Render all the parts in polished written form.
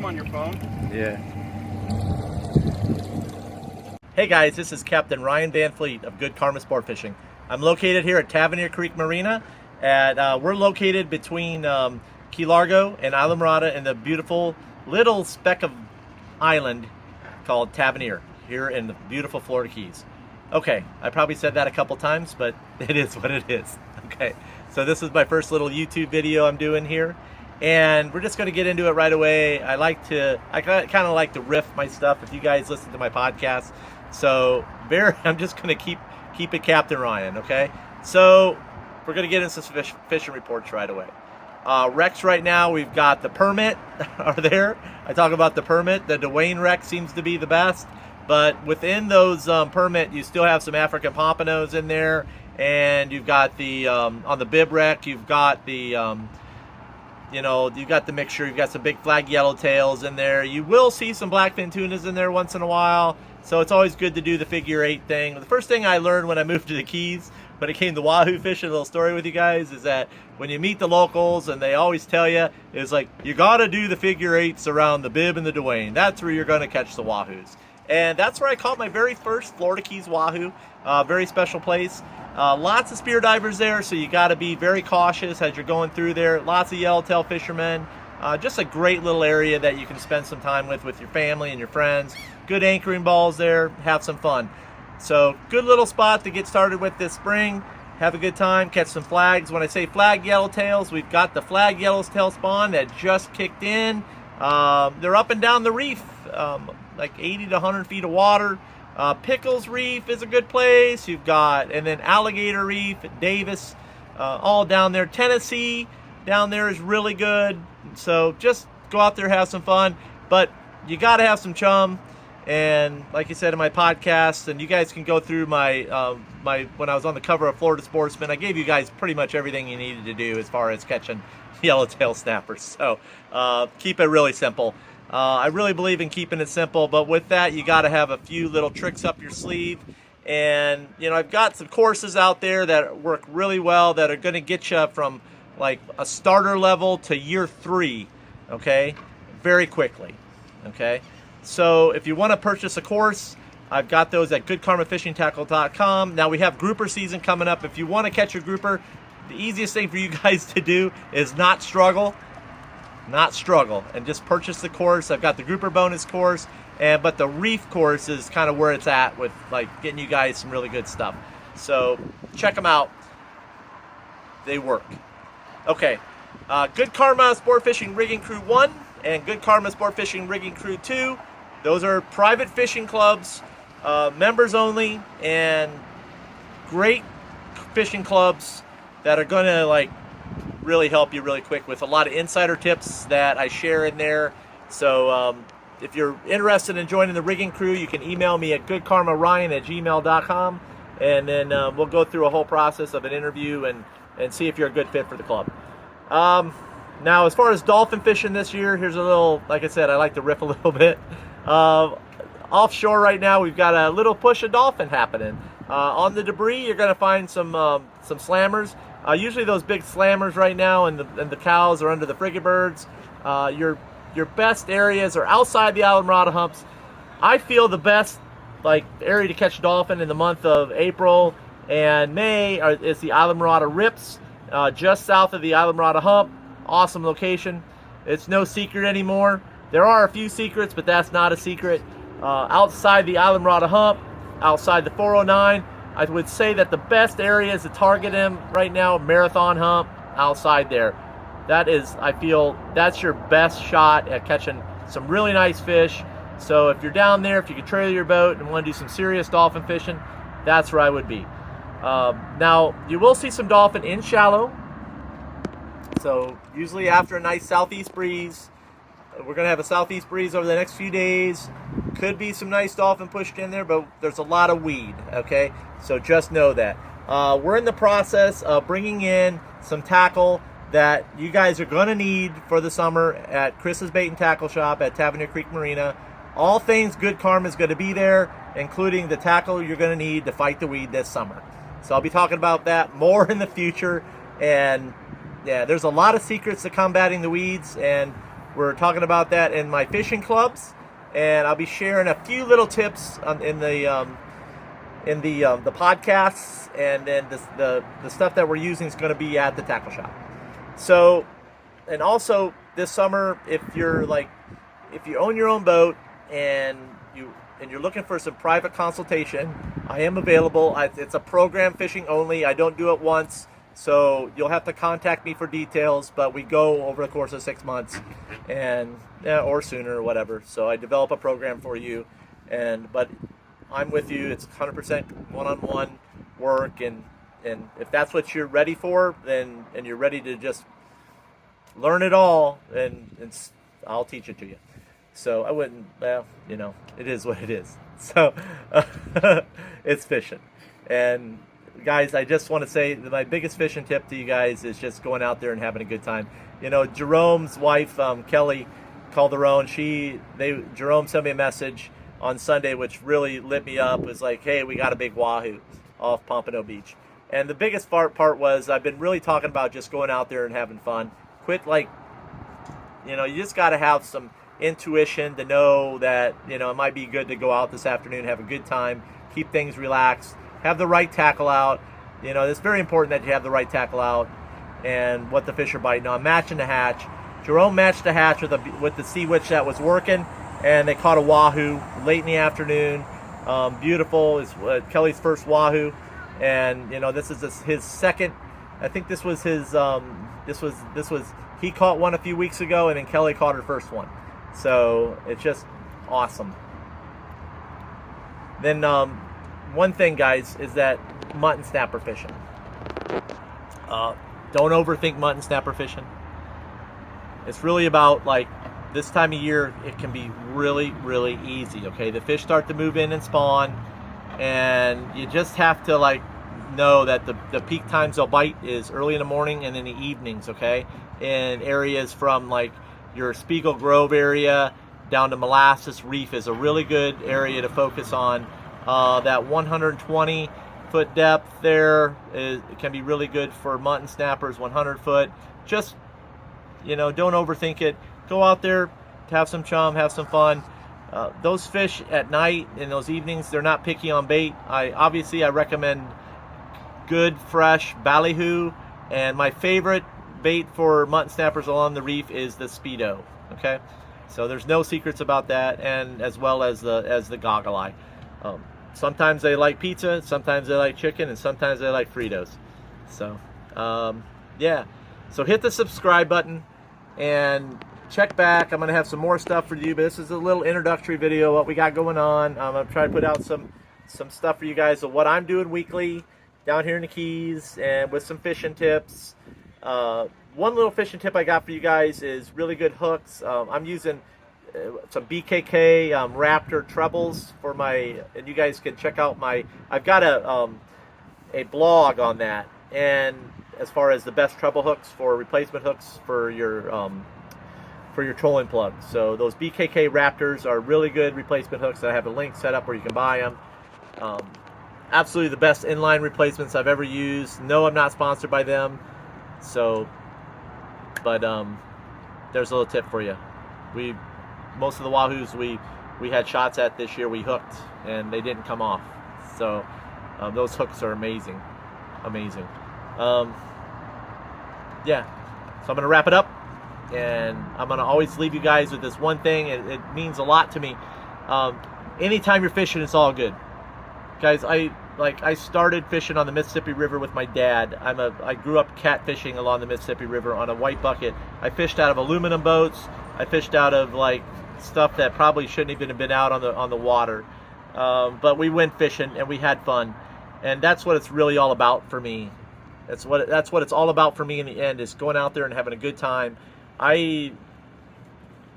on your phone? Yeah. Hey guys, this is Captain Ryan Van Fleet of Good Karma Sport Fishing. I'm located here at Tavernier Creek Marina. We're located between Key Largo and Islamorada in the beautiful little speck of island called Tavernier here in the beautiful Florida Keys. Okay, I probably said that a couple times, but it is what it is. Okay, so this is my first little YouTube video I'm doing here, and we're just going to get into it right away. I kind of like to riff my stuff if you guys listen to my podcast. So I'm just going to keep it Captain Ryan, okay? So we're going to get into some fishing reports right away. Wrecks right now, we've got the permit are there. I talk about the permit. The Dwayne wreck seems to be the best, but within those permit, you still have some African pompanos in there, and you've got the on the bib wreck, you've got the you've got the mixture. You've got some big flag yellowtails in there. You will see some blackfin tunas in there once in a while, so it's always good to do the figure 8 thing. The first thing I learned when I moved to the Keys, when it came to wahoo fishing, a little story with you guys, is that when you meet the locals and they always tell you, is like, you got to do the figure 8s around the bib and the Dwayne. That's where you're going to catch the wahoos. And that's where I caught my very first Florida Keys wahoo. Very special place. Lots of spear divers there, so you got to be very cautious as you're going through there. Lots of yellowtail fishermen. Just a great little area that you can spend some time with your family and your friends. Good anchoring balls there. Have some fun. So good little spot to get started with this spring. Have a good time. Catch some flags. When I say flag yellowtails, we've got the flag yellowtail spawn that just kicked in. They're up and down the reef, like 80 to 100 feet of water. Pickles Reef is a good place. You've got, and then Alligator Reef, Davis, all down there. Tennessee down there is really good. So just go out there, have some fun. But you got to have some chum. And like I said in my podcast, and you guys can go through my when I was on the cover of Florida Sportsman, I gave you guys pretty much everything you needed to do as far as catching yellowtail snappers. So keep it really simple. I really believe in keeping it simple, but with that, you got to have a few little tricks up your sleeve. And, I've got some courses out there that work really well that are going to get you from like a starter level to year 3, okay, very quickly, okay? So if you want to purchase a course, I've got those at goodkarmafishingtackle.com. Now we have grouper season coming up. If you want to catch your grouper, the easiest thing for you guys to do is not struggle, and just purchase the course. I've got the grouper bonus course, but the reef course is kind of where it's at with like getting you guys some really good stuff. So check them out. They work. Okay, Good Karma Sport Fishing Rigging Crew 1 and Good Karma Sport Fishing Rigging Crew 2. Those are private fishing clubs, members only, and great fishing clubs that are going to like really help you really quick with a lot of insider tips that I share in there. So if you're interested in joining the rigging crew, you can email me at goodkarmaryan@gmail.com, and then we'll go through a whole process of an interview and see if you're a good fit for the club. Now, as far as dolphin fishing this year, here's a little, like I said, I like to riff a little bit. Offshore right now, we've got a little push of dolphin happening. On the debris, you're going to find some slammers. Usually those big slammers right now and the cows are under the frigate birds. Your best areas are outside the Islamorada humps. I feel the best area to catch dolphin in the month of April and May is the Islamorada rips, just south of the Islamorada hump. Awesome location. It's no secret anymore. There are a few secrets, but that's not a secret. Outside the Islamorada hump, outside the 409, I would say that the best areas to target him right now, Marathon hump, outside there. That is, I feel, that's your best shot at catching some really nice fish. So if you're down there, if you can trailer your boat and want to do some serious dolphin fishing, that's where I would be. Now, you will see some dolphin in shallow. So usually after a nice southeast breeze, we're going to have a southeast breeze over the next few days. Could be some nice dolphin pushed in there, but there's a lot of weed, okay? So just know that. We're in the process of bringing in some tackle that you guys are going to need for the summer at Chris's Bait and Tackle Shop at Tavernier Creek Marina. All things Good Karma is going to be there, including the tackle you're going to need to fight the weed this summer. So I'll be talking about that more in the future. And yeah, there's a lot of secrets to combating the weeds, and We're talking about that in my fishing clubs, and I'll be sharing a few little tips in the podcasts, and then the stuff that we're using is going to be at the tackle shop. So, and also this summer, if you own your own boat and you're looking for some private consultation, I am available. It's a program fishing only. I don't do it once, so you'll have to contact me for details. But we go over the course of 6 months, and or sooner, or whatever. So I develop a program for you, but I'm with you. It's 100% one-on-one work, and if that's what you're ready for, and you're ready to just learn it all, and I'll teach it to you. So I wouldn't, it is what it is. So it's fishing. And guys, I just want to say that my biggest fishing tip to you guys is just going out there and having a good time. Jerome's wife, Kelly Calderon, Jerome sent me a message on Sunday, which really lit me up. It was like, hey, we got a big wahoo off Pompano Beach. And the biggest part was I've been really talking about just going out there and having fun. Quit you just got to have some intuition to know that, it might be good to go out this afternoon, have a good time, keep things relaxed, have the right tackle out. It's very important that you have the right tackle out and what the fish are biting on. Matching the hatch. Jerome matched the hatch with the sea witch that was working, and they caught a wahoo late in the afternoon. Beautiful. It's Kelly's first wahoo, and this is his second. I think this was his. He caught one a few weeks ago, and then Kelly caught her first one. So it's just awesome. Then one thing, guys, is that mutton snapper fishing. Don't overthink mutton snapper fishing. It's really about this time of year. It can be really, really easy. Okay, the fish start to move in and spawn, and you just have to know that the peak times they'll bite is early in the morning and in the evenings. Okay, in areas from your Spiegel Grove area down to Molasses. Reef is a really good area to focus on. That 120 foot depth there it can be really good for mutton snappers. 100 foot. Just don't overthink it. Go out there, have some chum, have some fun. Those fish at night in those evenings, they're not picky on bait. I recommend good fresh ballyhoo, and my favorite bait for mutton snappers along the reef is the Speedo. Okay, so there's no secrets about that, and as well as the goggle eye. Sometimes they like pizza, sometimes they like chicken, and sometimes they like Fritos. So yeah, so hit the subscribe button and check back. I'm gonna have some more stuff for you, but this is a little introductory video what we got going on. I'm gonna try to put out some stuff for you guys of what I'm doing weekly down here in the Keys, and with some fishing tips. One little fishing tip I got for you guys is really good hooks. I'm using some BKK Raptor trebles for and you guys can check out I've got a blog on that, and as far as the best treble hooks for replacement hooks for your trolling plug. So those BKK Raptors are really good replacement hooks. I have a link set up where you can buy them. Absolutely the best inline replacements I've ever used. No, I'm not sponsored by them. So, but there's a little tip for you. Most of the wahoos we had shots at this year, we hooked and they didn't come off. So those hooks are amazing. Yeah, so I'm gonna wrap it up, and I'm gonna always leave you guys with this one thing. It means a lot to me. Anytime you're fishing, it's all good, guys. I started fishing on the Mississippi River with my dad. I grew up catfishing along the Mississippi River on a white bucket. I fished out of aluminum boats. I fished out of stuff that probably shouldn't even have been out on the water. But we went fishing and we had fun, and that's what it's really all about for me. That's what it's all about for me in the end, is going out there and having a good time. I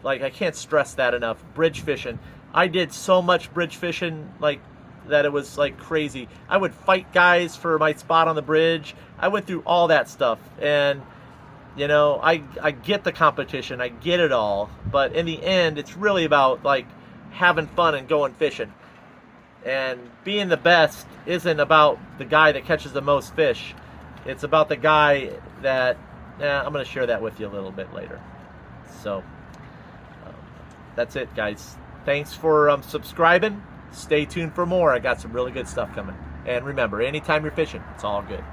can't stress that enough. Bridge fishing. I did so much bridge fishing that it was crazy. I would fight guys for my spot on the bridge. I went through all that stuff, and I get the competition, I get it all, but in the end it's really about having fun and going fishing. And being the best isn't about the guy that catches the most fish. It's about the guy that I'm going to share that with you a little bit later. So that's it, guys. Thanks for subscribing. Stay tuned for more. I got some really good stuff coming. And remember, anytime you're fishing, it's all good.